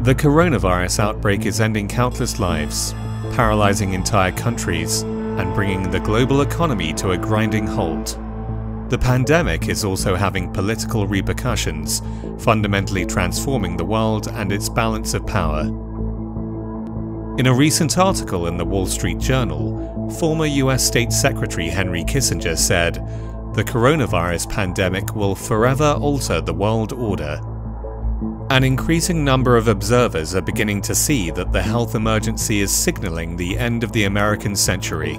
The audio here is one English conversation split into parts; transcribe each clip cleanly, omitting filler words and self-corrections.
The coronavirus outbreak is ending countless lives, paralyzing entire countries, and bringing the global economy to a grinding halt. The pandemic is also having political repercussions, fundamentally transforming the world and its balance of power. In a recent article in the Wall Street Journal, former US State Secretary Henry Kissinger said, "The coronavirus pandemic will forever alter the world order." An increasing number of observers are beginning to see that the health emergency is signaling the end of the American century.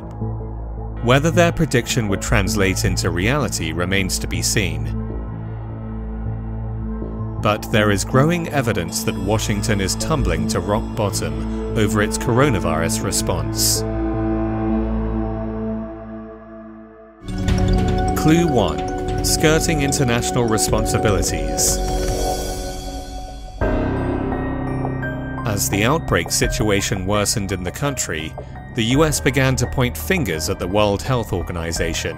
Whether their prediction would translate into reality remains to be seen. But there is growing evidence that Washington is tumbling to rock bottom over its coronavirus response. Clue 1. Skirting international responsibilities. As the outbreak situation worsened in the country, the US began to point fingers at the World Health Organization,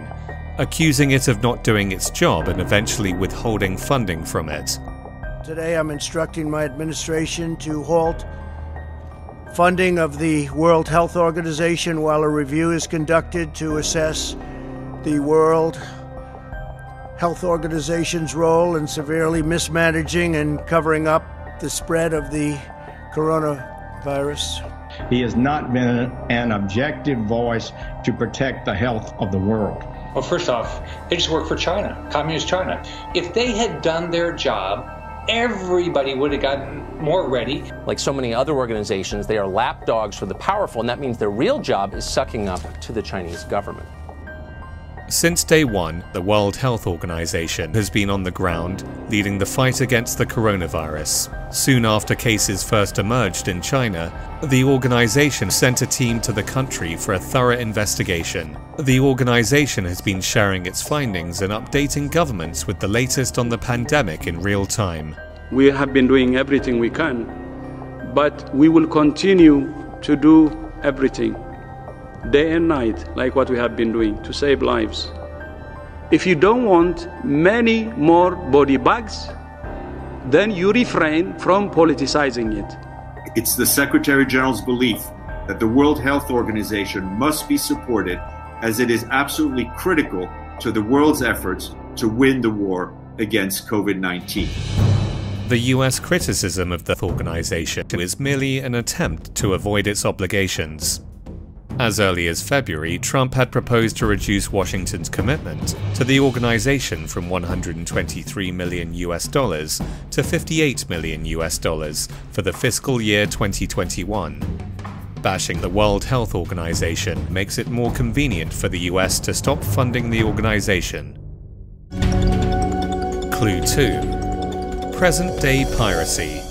accusing it of not doing its job and eventually withholding funding from it. Today I'm instructing my administration to halt funding of the World Health Organization while a review is conducted to assess the World Health Organization's role in severely mismanaging and covering up the spread of the coronavirus. He has not been an objective voice to protect the health of the world. Well, first off, they just work for China, Communist China. If they had done their job, everybody would have gotten more ready. Like so many other organizations, they are lapdogs for the powerful, and that means their real job is sucking up to the Chinese government. Since day one, the World Health Organization has been on the ground, leading the fight against the coronavirus. Soon after cases first emerged in China, the organization sent a team to the country for a thorough investigation. The organization has been sharing its findings and updating governments with the latest on the pandemic in real time. We have been doing everything we can, but we will continue to do everything, day and night, like what we have been doing, to save lives. If you don't want many more body bags, then you refrain from politicizing it. It's the Secretary General's belief that the World Health Organization must be supported, as it is absolutely critical to the world's efforts to win the war against COVID-19. The US criticism of the organization is merely an attempt to avoid its obligations. As early as February, Trump had proposed to reduce Washington's commitment to the organization from $123 million to $58 million for the fiscal year 2021. Bashing the World Health Organization makes it more convenient for the US to stop funding the organization. Clue 2. Present-day piracy.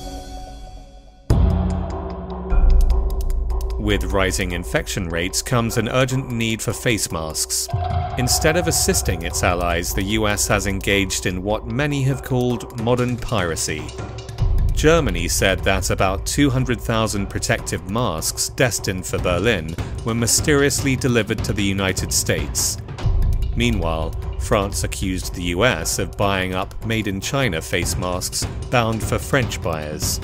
With rising infection rates comes an urgent need for face masks. Instead of assisting its allies, the US has engaged in what many have called modern piracy. Germany said that about 200,000 protective masks destined for Berlin were mysteriously delivered to the United States. Meanwhile, France accused the US of buying up made-in-China face masks bound for French buyers.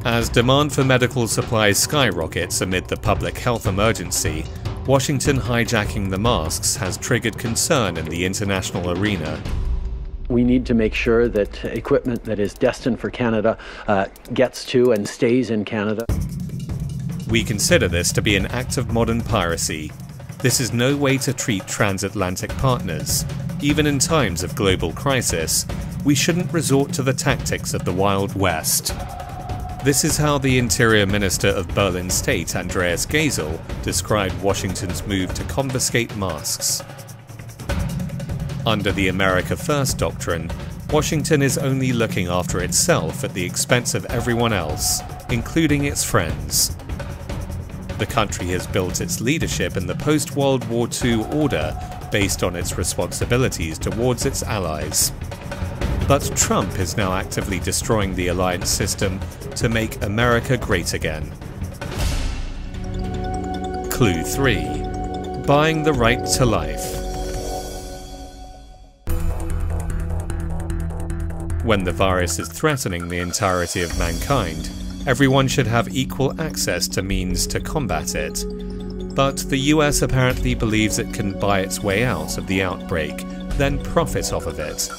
As demand for medical supplies skyrockets amid the public health emergency, Washington hijacking the masks has triggered concern in the international arena. We need to make sure that equipment that is destined for Canada gets to and stays in Canada. We consider this to be an act of modern piracy. This is no way to treat transatlantic partners. Even in times of global crisis, we shouldn't resort to the tactics of the Wild West. This is how the Interior Minister of Berlin State, Andreas Gazel, described Washington's move to confiscate masks. Under the America First doctrine, Washington is only looking after itself at the expense of everyone else, including its friends. The country has built its leadership in the post-World War II order based on its responsibilities towards its allies. But Trump is now actively destroying the alliance system to make America great again. Clue 3. Buying the right to life. When the virus is threatening the entirety of mankind, Everyone should have equal access to means to combat it. But the US apparently believes it can buy its way out of the outbreak, then profit off of it.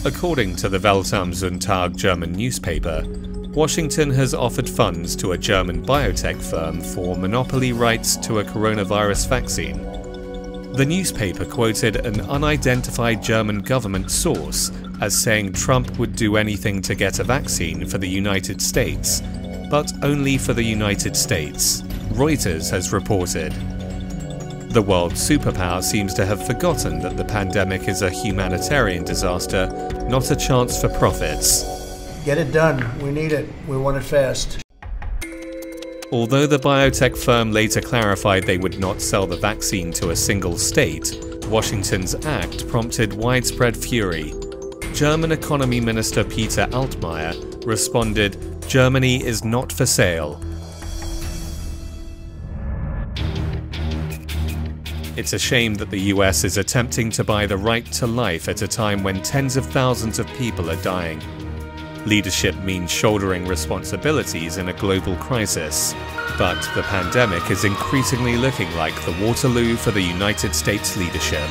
According to the Welt am Sonntag German newspaper, Washington has offered funds to a German biotech firm for monopoly rights to a coronavirus vaccine. The newspaper quoted an unidentified German government source as saying Trump would do anything to get a vaccine for the United States, but only for the United States, Reuters has reported. The world superpower seems to have forgotten that the pandemic is a humanitarian disaster, not a chance for profits. Get it done. We need it. We want it fast. Although the biotech firm later clarified they would not sell the vaccine to a single state, Washington's act prompted widespread fury. German Economy Minister Peter Altmaier responded, "Germany is not for sale." It's a shame that the US is attempting to buy the right to life at a time when tens of thousands of people are dying. Leadership means shouldering responsibilities in a global crisis. But the pandemic is increasingly looking like the Waterloo for the United States leadership.